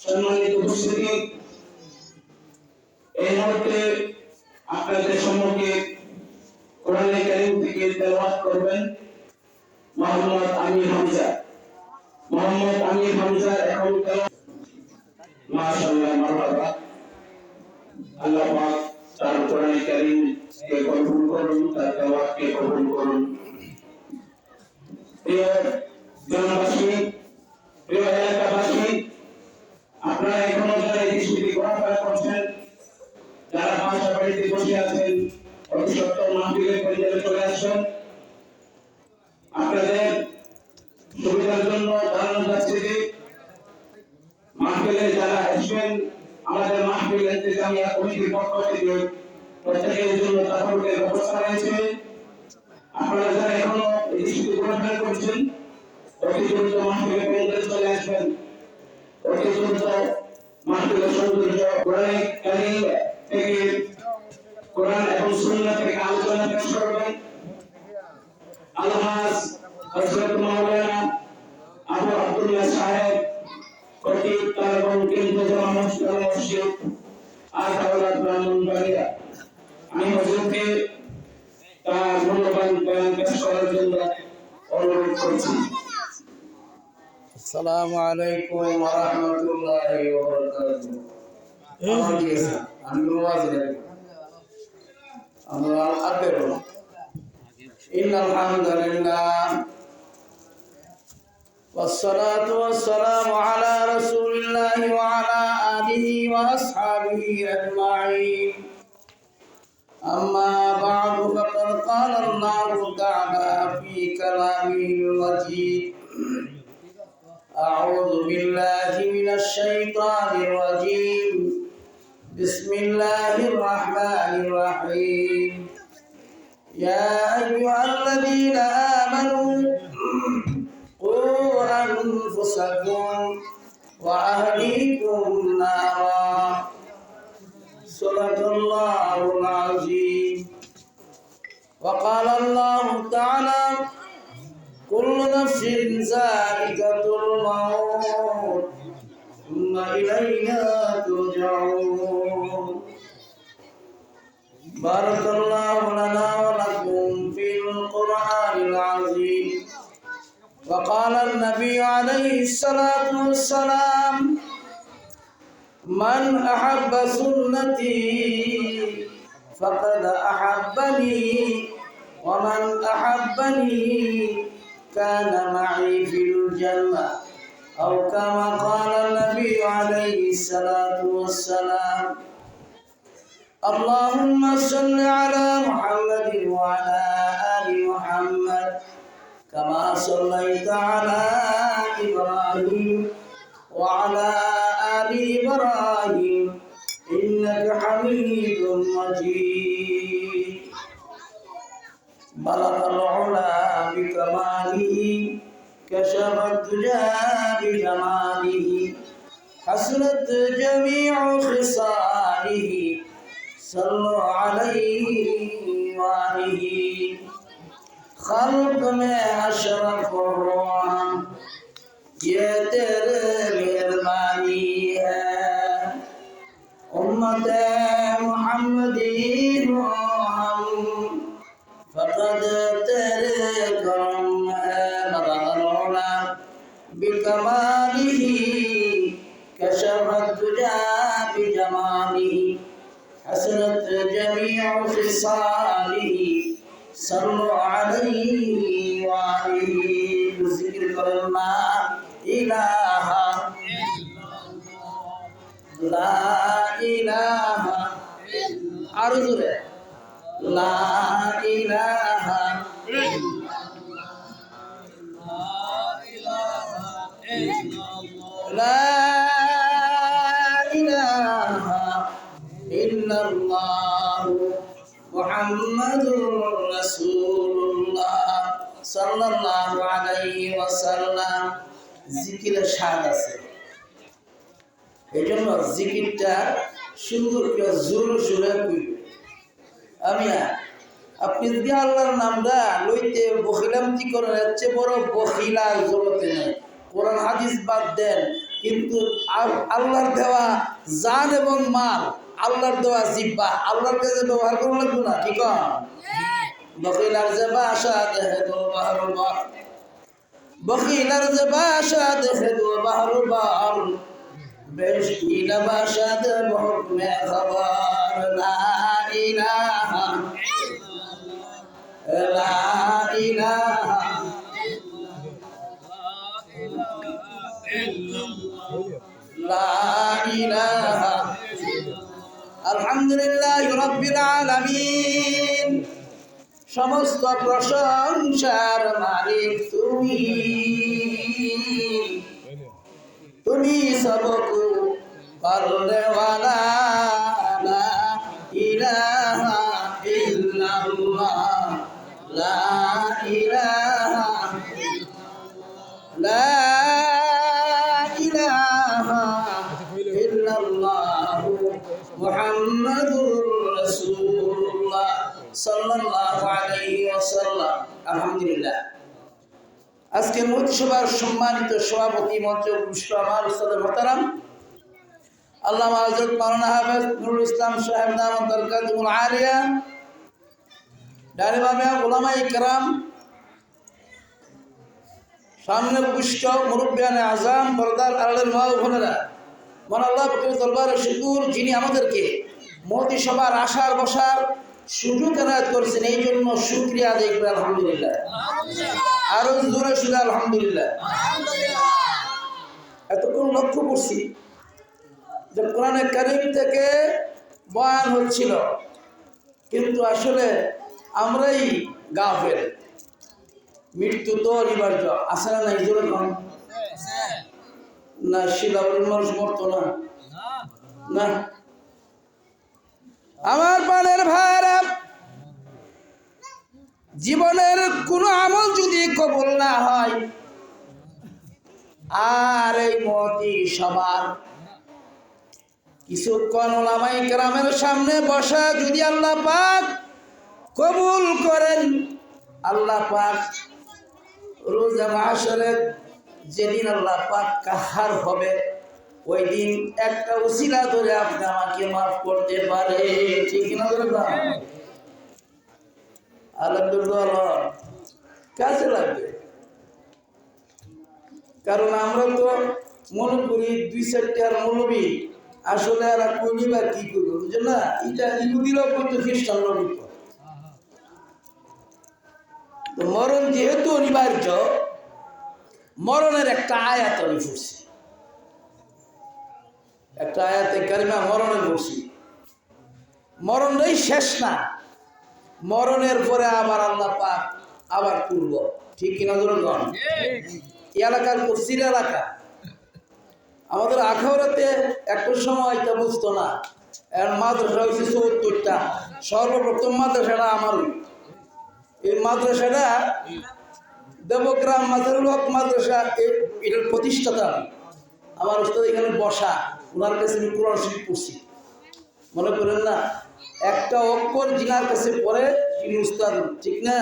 সম্মানিত উপস্থিতি, এই মুহূর্তে আপনাদের সম্মুখে কোরআনে কারীম থেকে তেলাওয়াত করবেন মোহাম্মদ আমির হামজা। মোহাম্মদ আমির হামজা এখন মাশাআল্লাহ, মারহাবা। আল্লাহ পাক তার কোরআনে কারীম কে কবুল করুন, তার তেলাওয়াত কে কবুল করুন। প্রিয় জনবাসী, প্রিয় এলাকাবাসী, আপনারা এখনো যারা এই দৃষ্টিতে ঘোরাফেরা করছেন, যারা বাসা বাড়িতে বসে আছেন, অতি সত্তর মাহফিলের পরিচালনা চলে আসছেন, আপনাদের সুবিধার জন্য জানানো যাচ্ছে যে মাহফিলে যারা আসবেন, আমাদের মাহফিল ইন্তেজামিয়া কমিটির পক্ষ থেকে প্রত্যেকের জন্য তাফারুকের ব্যবস্থা রয়েছে। আপনারা যারা এখনো এই দৃষ্টিতে ঘোরাফেরা করছেন, অতি দ্রুত মাহফিলে প্যান্ডেলে চলে আসবেন। অতি দ্রুত মাহফিলের সৌন্দর্য কোরআন কারীম থেকে, কোরআন এবং সুন্নাহ থেকে আলোচনা পেশ করবেন আলহাজ হযরত মাওলানা আবু আব্দুল্লাহ সাহেব, খতিব তালেবান কেন্দ্র জামা মসজিদ আখাউড়া ব্রাহ্মণবাড়িয়া। আমি হুজুরকে তার মূল্যবান বয়ান পেশ করার জন্য অনুরোধ করছি। আসসালামু আলাইকুম ওয়া রাহমাতুল্লাহি ওয়া বারাকাতুহু। আমরা আতেরো ইন্নাল হামদুলিল্লাহ والصلاة والسلام على رسول الله وعلى آله وأصحابه أجمعين. أما بعد فقد قال الله تعالى في كلامه المجيد: أعوذ بالله من الشيطان الرجيم. بسم الله الرحمن الرحيم. يا أيها الذين آمنوا قوا أنفسكم وأهليكم نارا. صدق الله العظيم. وقال الله تعالى: كل نفس ذائقة الموت ثم إلينا ترجعون. بارك الله لنا ولكم في القرآن العظيم. وقال النبي عليه الصلاة والسلام: من أحب سنتي فقد أحبني، ومن أحبني كان معي في الجنة، أو كما قال النبي عليه الصلاة والسلام. اللهم صل على محمد وعلى آل محمد كما صليت على إبراهيم وعلى آل إبراهيم إنك حميد مجيد. بلغ العلا بكماله، كشف الدجى بجماله، حسنت جميع خصاله، صلوا عليه وآله. خلق میں اشرف ہو ہم، یہ تیرے مہربانی ہے. امت محمدی ہو ہم، فقد تیرے کرم ہے. بلغ العلا بکمالہ، کشف الدجى بجمالہ، حسنت جميع خصاله، صلوا عليه وآله. ذکر کرنا الہ لا الہ، عرض ہے لا الہ لا إله إلا الله محمد رسول الله صلى الله عليه وسلم. জিকিরের স্বাদ আছে, এই জন্য জিকিরটা সুন্দর করে জোর জোরে কইবে। আমি আপনি যদি আল্লাহর নামটা লইতে বখিলামতি করেন, এর চেয়ে বড় বখিলা জগতে নেই। কোরআন হাদিস বাদ দেন, কিন্তু আল্লাহর দেওয়া জান এবং মাল, আল্লাহর দেওয়া জিব্বা আল্লাহর কাছে ব্যবহার করা লাগবে না, ঠিক আছে? বখিলার যে বাসা দেখে তো বাহারুল বাহর, বখিলার যে বাসা দেখে তো বাহারুল বাহর, বেশকি না বাসা দে বহুত মে খবর, লা ইলাহা লা ইলাহা লা ইলাহা আলহামদুলিল্লাহ রাব্বিল আলামিন। সমস্ত প্রশংসার মালিক তুমি, তুমি সবকু করনে ওয়ালা, লা ইলাহা ইল্লাল্লাহ, লা ইলাহা লা ইলাহা ইল্লাল্লাহ মুহাম্মাদুর রাসূলুল্লাহ সাল্লাল্লাহু আলাইহি ওয়াসাল্লাম। আলহামদুলিল্লাহ। আজকে মন্ত্রিসভার সম্মানিত সভাপতি মঞ্চে উপবিষ্ট আমার উস্তাদ মুহতারাম আল্লামা হযরত মাওলানা হাফেজ নুরুল ইসলাম সাহেব দামাত বরকাতুহুল আলিয়া, ডানে বামে উলামায়ে কেরাম, সামনে উপবিষ্ট মুরব্বিয়ানে আযম, পর্দার আড়ালের মা ও বোনেরা, মহান আল্লাহ পাকের দরবারে শুকর, যিনি আমাদেরকে মন্ত্রিসভার আসার বসার সুযোগ এনায়েত করেছেন, এই জন্য শুকরিয়া আদায় করি আলহামদুলিল্লাহ। আরো জোরে শুনে আলহামদুলিল্লাহ। এতক্ষণ লক্ষ্য করছি যে কোরআনে কারীম থেকে বয়ান হচ্ছিল, কিন্তু আসলে আমরাই গাফেল। মৃত্যু তো অনিবার্য, আছে না নাই? জোরে কম না, শিলাবরের মানুষ মরতো না না। আমার প্রাণের ভাইরা, জীবনের কোন আমল যদি কবুল না হয় আর এই মতি সবার কিছুক্ষণ উলামায়ে কেরামের সামনে বসা যদি আল্লাহ পাক কবুল করেন, আল্লাহ পাক রোজা মাহশরে যেদিন আল্লাহ পাক কাহার হবে, ওই দিন একটা উসিলা ধরে আপনি আমাকে মাফ করতে পারে, ঠিক না? আলহামদুলিল্লাহ, কাজে লাগবে। কারণ আমরা তো মনে করি 2-4টার মৌলবী, আসলে আর কইনি বা কি করবো, বুঝলেন না? এটা ইহুদিরাও করতো, খ্রিস্টানরাও করতো। তো মরণ যেহেতু অনিবার্য, মরণের একটা আয়াত আমি পড়ছি, একটা আয়াতে কারিমা মরণে পড়ছি। মরণটাই শেষ না, মরণের পরে আবার আল্লাহ পাক আবার তুলব, ঠিক কিনা? জনগণ, এই এলাকার পশ্চিম এলাকা, আমাদের আখাউড়াতে একটা সময় এটা বুঝতো না, এর মাদ্রাসা হয়েছে ৭৪টা, সর্বপ্রথম মাদ্রাসাটা আমারই। এই মাদ্রাসাটা দেবগ্রাম মাজারুল হক মাদ্রাসা, এটার প্রতিষ্ঠাতা আমি। আমার উস্তাদ এখানে বসা, ওনার কাছে আমি কোরআন শরীফ পড়ছি। মনে করেন না, একটা অক্ষর জিনার কাছে পড়ে তিনি উস্তাদ, ঠিক না?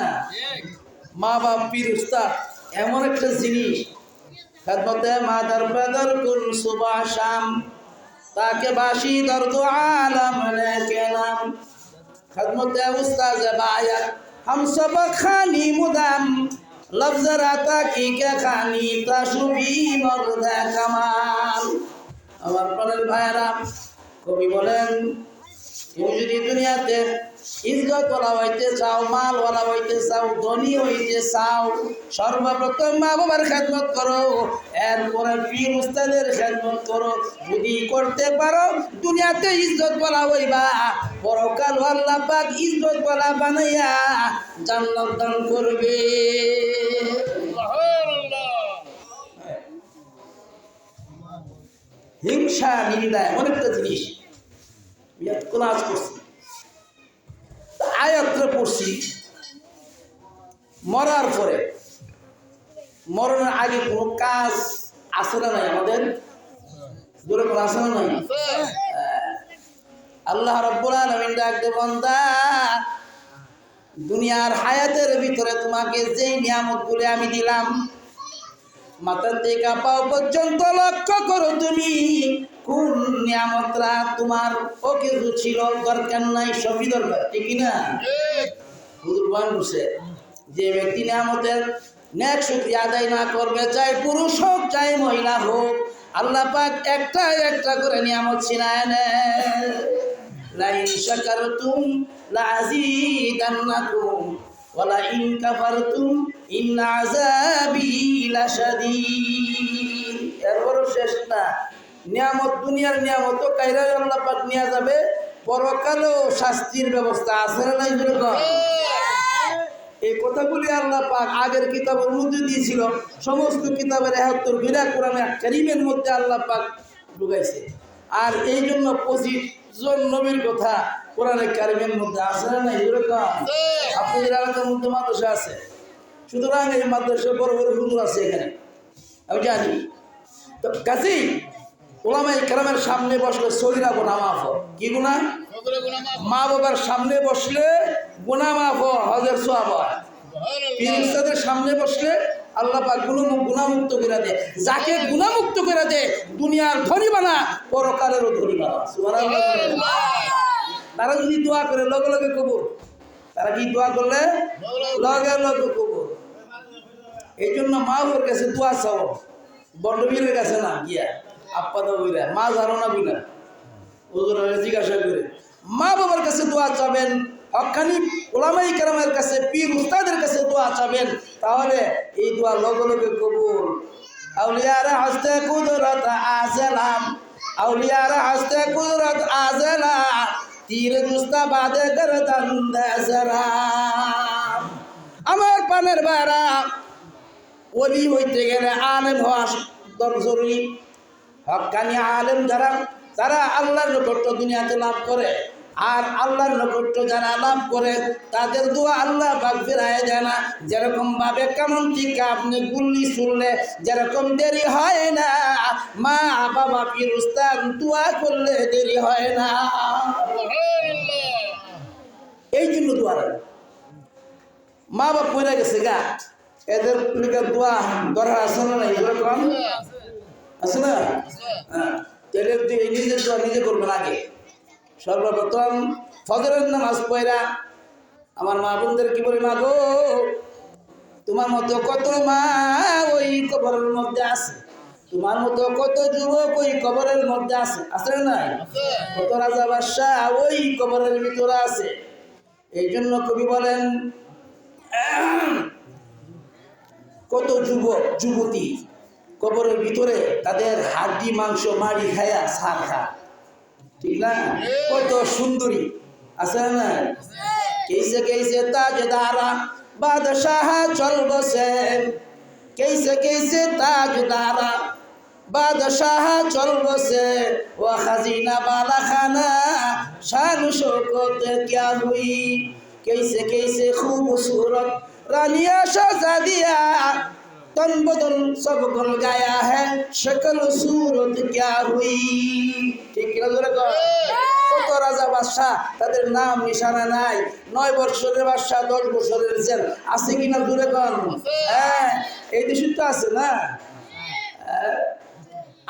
মা বাপ পীর উস্তাদ এমন একটা জিনিস, খেদমতে মাদার বেদর কুল সুবহ শাম, তাকে বাসি দর্দ আলম লেকে নাম, খেদমতে উস্তাদ বায়াত हम सब खानी मुदाम, लफ्ज़ राता की क्या खानी ताशुबी मर्द कमाल। আমার প্রাণের ভাইরা, কবি বলেন, তুমি যদি দুনিয়াতে ইজ্জত ওয়ালা হইতে চাও, মাল ওয়ালা হইতে চাও, ধনী হইতে চাও, সর্বপ্রথম মা বাবার খেদমত করো, এরপরে পীর উস্তাদের খেদমত করো। যদি করতে পারো দুনিয়াতে ইজ্জত ওয়ালা হইবা, পরকাল আল্লাহ পাক ইজ্জত ওয়ালা বানাইয়া জান্নাত দান করবে। হিংসা নিন্দা এমন একটা জিনিস, ক্লাস করছি, আয়াতটা পড়ছি, মরার পরে, মরণের আগে কোনো কাজ আছে না নাই? আমাদের দূরে কোনো আছে না নাই? আল্লাহ রাব্বুল আলামিন ডাকতে, বান্দা, দুনিয়ার হায়াতের ভিতরে তোমাকে যেই নিয়ামতগুলো আমি দিলাম, মাথা থেকে পাও পর্যন্ত লক্ষ্য করো তুমি কোন নিয়ামতরা তোমার ও কিছু ছিল, দরকার নাই, সবই দরকার, ঠিক না? হুজুর বয়ান করছে, যে ব্যক্তি নিয়ামতের নেক শুকরিয়া আদায় না করবে, চাই পুরুষ হোক চাই মহিলা হোক, আল্লাহ পাক একটা একটা করে নিয়ামত ছিনায় নেয়। লাইন শাকারতুম লাযীদান্নাকুম ওয়া লাইন কাফারতুম ইন্না আযাবি লাশাদীদ। এরপরও শেষ না, নিয়ামত দুনিয়ার নিয়ামত কাইরা আল্লাহ পাক নিয়ে যাবে, পরকালেও শাস্তির ব্যবস্থা আছে না নাই? এই কথাগুলি আল্লাহ পাক আগের কিতাবের মধ্যে দিয়েছিল, সমস্ত কিতাবের ৭১ বিরা কোরআনে কারীমের মধ্যে আল্লাহ পাক ঢুকাইছে। আর এই জন্য 25 জন নবীর কথা কোরআনে কারীমের মধ্যে আছে না নাই? আপনাদের এলাকার মধ্যে মাদ্রাসা আছে, সুতরাং এই মাদ্রাসা বড় বড় হুজুর আছে এখানে, আমি জানি। তো কাজী ওলামায়ে কেরামের সামনে বসলে সগীরা গুনাহ মাফ হয়। কি গুনাহ? মা বাবার সামনে বসলে গুনাহ মাফ হয়, হজের সওয়াব হয়। পীর উস্তাদের সামনে বসলে আল্লাহ পাক গুনাহমুক্ত করে দেয়। যাকে গুনাহমুক্ত করে দেয় দুনিয়ার ধনী বানা, পরকালেরও ধনী বানা। সুবহানাল্লাহ। তারা যদি দোয়া করে লগে লগে কবুল, তারা কি দোয়া করলে লগে লগে কবুল। এই জন্য মা বাবার কাছে দোয়া চাও, বন্ডবীরের কাছে না গিয়া আপ্পাদা বইরা মা জানো না বিনা ওজোর জিজ্ঞাসা করে মা বাবার কাছে দোয়া চাবেন, হক্কানি ওলামায়ে কেরামের কাছে, পীর উস্তাদের কাছে দোয়া চাবেন, তাহলে এই দোয়া লগে লগে কবুল। আউলিয়ারা হস্তে কুদরত আজলাম, আউলিয়ারা হস্তে কুদরত আজলাম, তীর দুস্তা বাদে গরদান দেজরাম। আমার পানের বারা, ওলি হইতে গেলে আলেম হওয়া জরুরি। হক্কানি আলেম যারা, তারা আল্লাহর নৈকট্য দুনিয়াতে লাভ করে, আর আল্লাহর নৈকট্য যারা লাভ করে তাদের দোয়া আল্লাহ পাক ফিরায় দেয় না। যেরকম ভাবে কেমন থেকে আপনি গুল্লি ছুড়লে যেরকম দেরি হয় না, মা বাবা পীর উস্তাদ দোয়া করলে দেরি হয় না। এই জন্য দোয়া মা বাপ মরে গেছে গা, এদের দোয়া দরকার আছে না? এরকম আছে না? হ্যাঁ, নিজের দোয়া নিজে করবেন আগে। সর্বপ্রথম ফজরের নামাজ পড়া আমার মা বোনদের কি বলি, মা গো তোমার মতো কত মা ওই কবরের মধ্যে আছে, তোমার মতো কত যুবক ওই কবরের মধ্যে আছে, আছে না? কত রাজা বাদশাহ ওই কবরের ভিতরে আছে। এই জন্য কবি বলেন, কত যুবক যুবতী কবরের ভিতরে তাদের হাড্ডি মাংস মাড়ি খায়া সার খা, ঠিক না? কত সুন্দরী আছে না? কেসে কেসে তাজদারা বাদশাহ চল বসে, কেসে কেসে তাজদারা বাদশাহ চল বসে, ও খাজিনা বালা খানা শান শৌকত क्या हुई, कैसे कैसे खूबसूरत रानिया शहजादिया तन बदन सब गल गाया है, शक्ल सूरत क्या हुई। ঠিক কিনা জোরে কর। কত রাজা বাদশাহ তাদের নাম নিশানা নাই, 9 বছরের বাদশাহ 10 বছরের জেল আছে কিনা জোরে কর। হ্যাঁ, এই দেশে তো আছে না।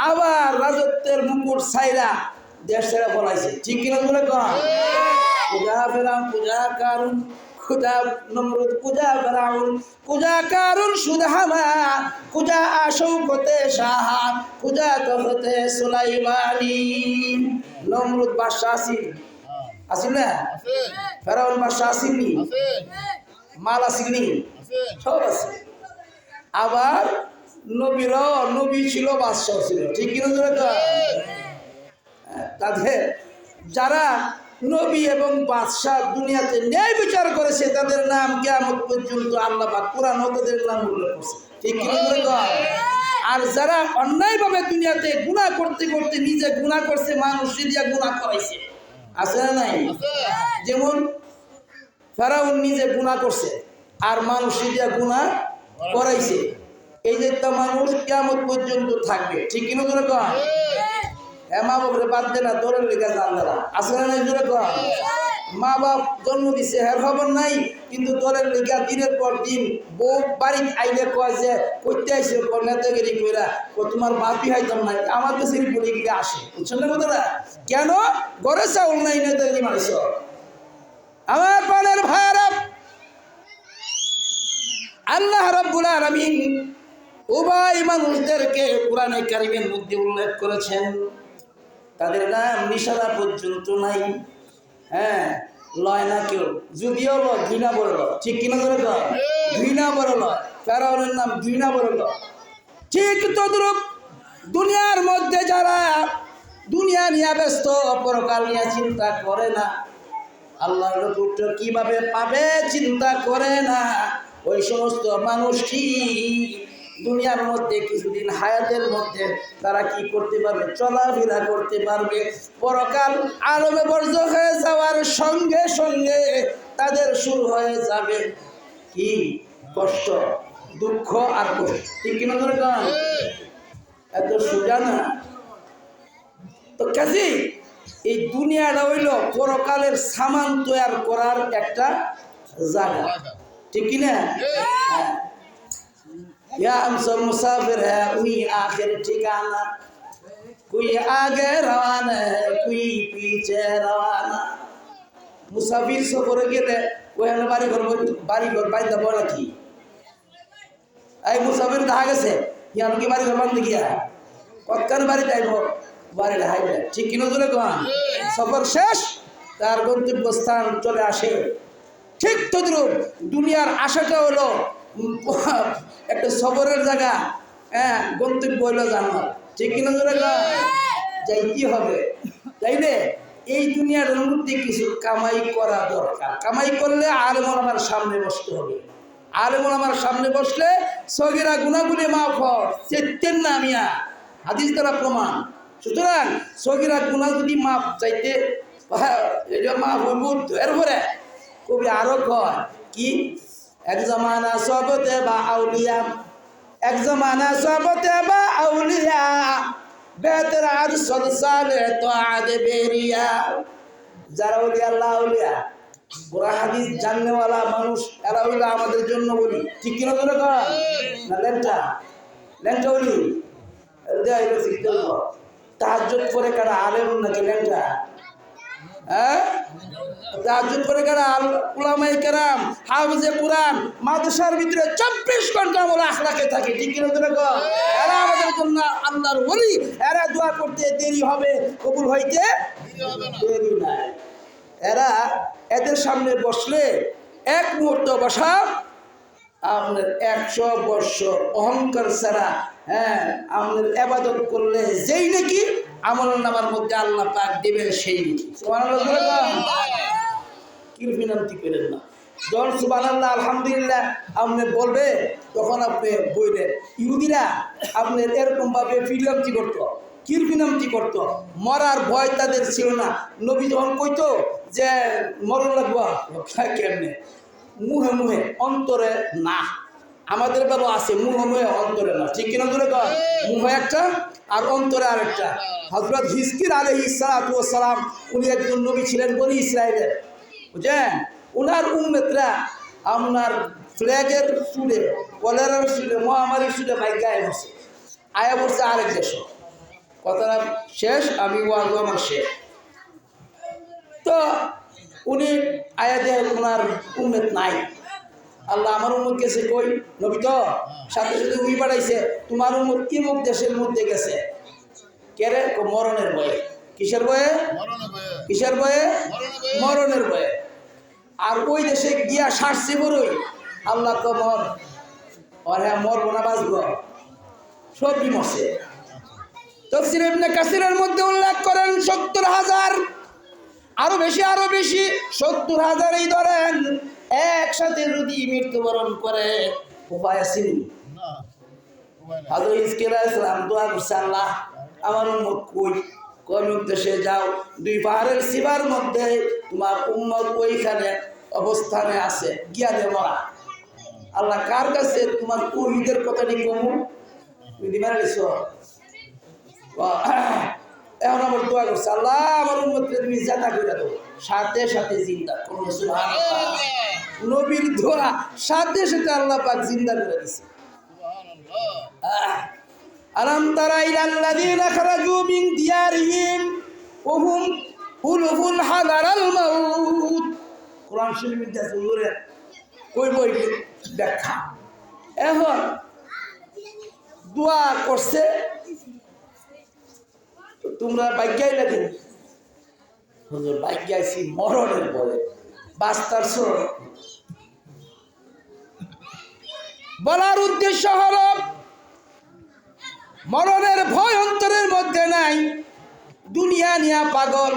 আবার রাজত্বের মুকুট ছাইরা দেশ ছেড়ে পলাইছে, ঠিক কিনা জোরে কর। পূজা ফেরাম পূজা কারণ খুদা নমরুদ, পূজা ফেরাউন, পূজা কারুন সুদহামা, পূজা আশৌকতে শাহ, পূজা তখতে সুলাইমানি। নমরুদ বাদশাহ আসিল না? ফেরাউন বাদশাহ আসিনি? মাল আসিনি? সব আছে। আবার নবী ছিল, বাদশাহ ছিল, ঠিক কিনা জোরে কর। তাদের যারা নবী এবং বাদশাহ দুনিয়াতে ন্যায় বিচার করেছে তাদের নাম কিয়ামত পর্যন্ত আল্লাহ পাক কোরআন তাদের নাম উল্লেখ করছে, ঠিক কি না? আর যারা অন্যায়ভাবে দুনিয়াতে গুনাহ করতে করতে নিজে গুনাহ করছে, মানুষ দিয়া গুনাহ করাইছে, আছে না নাই? যেমন ফেরাউন নিজে গুনাহ করছে আর মানুষ দিয়া গুনাহ করাইছে। এই যে একটা মানুষ কিয়ামত পর্যন্ত থাকবে, ঠিক কি না? মা বাবরে বাদ দে না, দৌড়ের লেগে যান, আছে না নাই? জোরে কর। মা বাপ জন্ম দিছে হের খবর নাই, কিন্তু দলের লেগা দিনের পর দিন বউ বাড়ি আইলে কয় যে করতে আইসে নেতাগিরি কইরা ও তোমার বাপি হাইতাম নাই, আমার কাছে বলে গিয়ে আসে, বুঝছেন না কথাটা? কেন ঘরে চাউল নাই নেতাগিরি মানুষ? আমার প্রাণের ভাইরা, আল্লাহ রাব্বুল আলামিন উভয় মানুষদেরকে কোরআনে কারিমের মধ্যে উল্লেখ করেছেন, তাদের নাম নিশানা পর্যন্ত নাই। হ্যাঁ, লয় না কেউ, যদিও লয় ঘৃণা বড় লয়, ঠিক কিনা ধরে লয়, ঘৃণা বড় লয়, ফেরাউনের নাম ঘৃণা বড় লয়। ঠিক তদ্রূপ দুনিয়ার মধ্যে যারা দুনিয়া নিয়ে ব্যস্ত, পরকাল নিয়ে চিন্তা করে না, আল্লাহর পুত্র কিভাবে পাবে চিন্তা করে না, ওই সমস্ত মানুষটি দুনিয়ার মধ্যে কিছুদিন হায়াতের মধ্যে তারা কি করতে পারবে? চলাফেরা করতে পারবে। পরকাল আলমে বর্জ হয়ে যাওয়ার সঙ্গে সঙ্গে তাদের শুরু হয়ে যাবে কি? কষ্ট, দুঃখ আর কষ্ট, ঠিক কিনা দরকার? এত সোজা না তো। কাজী এই দুনিয়াটা হইল পরকালের সামান তৈরি করার একটা জায়গা, ঠিক কিনা? হ্যাঁ, या हम सब मुसाफिर है वही आखिर ठिकाना, कोई आगे रवाना है कोई पीछे रवाना। मुसाफिर सफर गेले ওই বাড়ি ঘর বাইন্দা বড় কি এই মুসাফির দেখা গেছে ইয়ান কি বাড়ি ঘর বান্ধে গিয়া কতক্ষণ বাড়ি যাইব, বাড়ি হাইবে, ঠিক কিনা জোরে কোন? সফর শেষ, তার গন্তব্যস্থান চলে আসে। ঠিক তদ্রুপ দুনিয়ার আশাটা হলো একটা সফরের জায়গা, হ্যাঁ, গন্তব্য হইল জান্নাত, ঠিক কিনা জোরে কোন? যাইতে হবে, তাইলে এই দুনিয়ার মধ্যে কিছু কামাই করা দরকার। কামাই করলে আলেম ওলামার সামনে বসতে হবে। আলেম ওলামার সামনে বসলে সগীরা গুনাহগুলি মাফ হয়, চেতেন না মিয়া, হাদিস দ্বারা প্রমাণ। সুতরাং সগীরা গুনাহ যদি মাফ চাইতে এটা মাফ হইব। এরপরে কবি আরো কয় কি? এক জমানা সবতে বা আউলিয়া, এক জমানা সবতে বা আউলিয়া, বেহতর আর সদসালে তো আদে বেরিয়া। যারা বলি আল্লাহ আউলিয়া, পুরা হাদিস জাননেওয়ালা মানুষ, এরা হইল আমাদের জন্য বলি, ঠিক কিনা বলে না? ল্যাংটা ল্যাংটা বলি তাহাজ্জুদ করে কারা আলেম নাকি ল্যাংটা? হ্যাঁ, তাহাজ্জুদ করে কারা উলামায়ে কেরাম, হাফেজে কুরআন, মাদ্রাসার ভিতরে 24 ঘন্টা আমল আখলাকে থাকে, ঠিক কিনা বলে না? এরা আমাদের জন্য আল্লাহর ওলি, এরা দোয়া করতে দেরি হবে, কবুল হইতে দেরি নাই। এরা এদের সামনে বসলে এক মুহূর্ত বসা আপনার 100 বৎসর অহংকার ছাড়া, হ্যাঁ, আপনার ইবাদত করলে যেই নাকি আমলনামার মধ্যে আল্লাহ পাক দিবেন সেই নাকি। সুবহানাল্লাহ, কিরফিনান্তি করেন না। যখন সুবহানাল্লাহ আলহামদুলিল্লাহ আপনি বলবে, তখন আপনি বলবেন ইহুদিরা আপনার এরকম ভাবে ফিলামতি করতো, কিরফিনামতি করতো, মরার ভয় তাদের ছিল না। নবী যখন কইতো যে মরণ লাগবো, কেমনে? মুহে মুহে, অন্তরে না। আমাদের বেলা আছে মুহে মুহে, অন্তরে না, ঠিক কিনা ধরে কর? মুহে একটা আর অন্তরে আরেকটা। হযরত হিজকির আলাইহিস সালাতু ওয়াস সালাম উনি একজন নবী ছিলেন বনি ইসরাইলের, বুঝছেন? উনার উম্মতরা আপনার ফ্ল্যাগের সুরে, কলেরার সুরে, মহামারীর সুরে ভাগ্যায় বসে আয়া বসছে আরেক দেশে। কথাটা শেষ, আমি ওয়াজ আমার শেষ। তো উনি আয়া দেয় ওনার উম্মত নাই। আল্লাহ আমার উম্মত গেছে কই? নবী তো সাথে সাথে উই পাঠাইছে, তোমার উম্মত ইমুক দেশের মধ্যে গেছে। কে রে? মরণের ভয়ে। কিসের ভয়ে? কিসের ভয়ে? মরণের ভয়ে। আর ওই দেশে গিয়া সারছে বড়ই, আল্লাহ তো মর, আর হ্যাঁ মরবো না বাঁচবো, সবই মরছে। তাফসীর ইবনে কাসিরের মধ্যে উল্লেখ করেন 70,000, আরো বেশি 70,000-ই ধরেন একসাথে যদি মৃত্যুবরণ করে, উপায় আছে না? হযরত ইসকির আলাইহিস সালাম দোয়া করছে, আল্লাহ আমার উম্মত কই? কোন উদ্দেশ্যে যাও? 2 পাহাড়ের সীমার মধ্যে তোমার উম্মত ওইখানে অবস্থানে আছে, গিয়া দে মরা। আল্লাহ কার কাছে তোমার উম্মতের কথাটি কমু? তুই দিমার গেছ। এখন আমার দোয়া করছে, আল্লাহ আমার উম্মতকে তুমি জান্নাত করে দাও। সাথে সাথে জিন্দা করলো। সুবহানাল্লাহ। নবীর দোয়া সাথে সাথে আল্লাহ পাক জিন্দা করে দিয়েছে। আলাম তারা ইলাল্লাযীনা খারাজু মিন দিয়ারিহিম ওয়া হুম উলুফুল হাদারাল মাউত। কোরআন শরীফের দাসুরে কই বই ব্যাখ্যা। এখন দোয়া করছে, তোমরা ভাগ্যাই লাগে হুজুর, ভাগ্যাইছি মরণের পরে বাস্তারছ। বলার উদ্দেশ্য হল মরণের ভয় অন্তরের মধ্যে নাই, দুনিয়া নিয়া পাগল।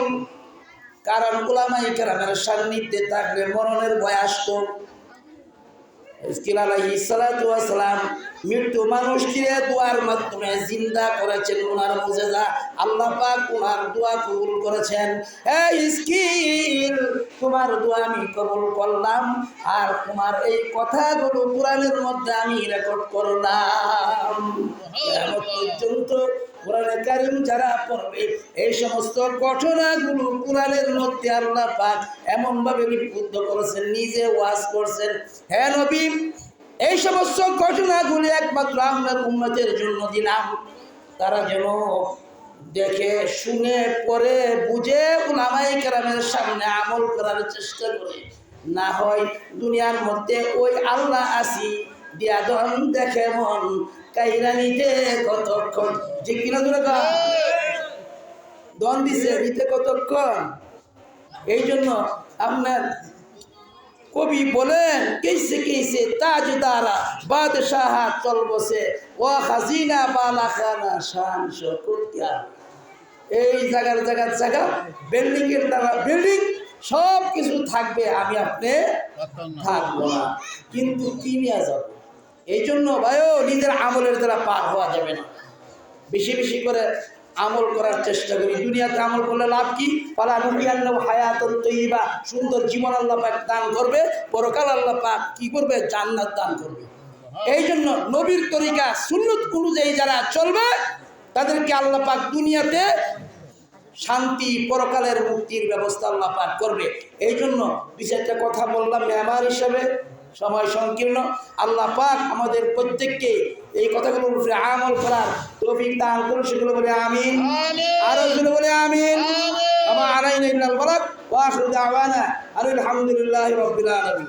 কারণ উলামায়ে কেরামের সান্নিধ্যে থাকলে মরণের ভয় আসতো। ইসকিল আলাইহিস সালাতু ওয়াস সালাম মৃত্যু মানুষকে দোয়ার মাধ্যমে জিন্দা করেছেন। ওনার মুজিজা আল্লাহ পাক ওনার দোয়া কবুল করেছেন। এই ইসকিল, তোমার দোয়া আমি কবুল করলাম, আর তোমার এই কথাগুলো কোরআনের মধ্যে আমি রেকর্ড করলাম। কিয়ামত পর্যন্ত কোরআনে কারীম যারা পড়বে এই সমস্ত ঘটনাগুলো কোরআনের মধ্যে আল্লাহ পাক এমন ভাবে লিপিবদ্ধ করেছেন, নিজে ওয়াজ করছেন। হে নবী, এই সমস্ত ঘটনাগুলো একমাত্র আমরা উম্মতের জন্য দিলাম, তারা যেন দেখে শুনে পড়ে বুঝে উলামায়ে কেরামের সামনে আমল করার চেষ্টা করে। না হয় দুনিয়ার মধ্যে ওই আল্লাহ আসি দিয়া দন দেখে মন কাইরা নিতে কতক্ষণ, যে কিনা দূরে দন দিছে নিতে কতক্ষণ। এই জন্য আপনার কবি বলেন, কেসে কেসে তাজদারা বাদশাহ চল বসে ও খাজিনা বালাখানা শান শকুরকিয়া। এই জায়গার জায়গা বিল্ডিং এর দ্বারা বিল্ডিং সব কিছু থাকবে, আমি আপনি থাকবো না, কিন্তু কি নিয়ে যাব। এই জন্য ভাইও নিজের আমলের দ্বারা পার হওয়া যাবে না। বেশি বেশি করে আমল করার চেষ্টা করি। দুনিয়াতে আমল করলে লাভ কি? পালা নুরিয়ান্নাহু হায়াতুন তাইয়্যিবা, সুন্দর জীবন আল্লাহ পাক দান করবে, পরকাল আল্লাহ পাক কি করবে? জান্নাত দান করবে। এই জন্য নবীর তরিকা সুন্নাত অনুযায়ী যারা চলবে তাদেরকে আল্লাহ পাক দুনিয়াতে শান্তি, পরকালের মুক্তির ব্যবস্থা আল্লাহ পাক করবে। এই জন্য বিষয়টা কথা বললাম মেহমান হিসেবে, সময় সংকীর্ণ। আল্লাহ পাক আমাদের প্রত্যেককে এই কথাগুলোর উপরে আমল করার তৌফিক দান করুন। সেগুলো বলে আমিন, আরো সেগুলো বলে আমিন। আমা আলাইনা ইল্লাল বালাগ ওয়া আখিরু দাওয়ানা আলহামদুলিল্লাহি রাব্বিল আলামিন।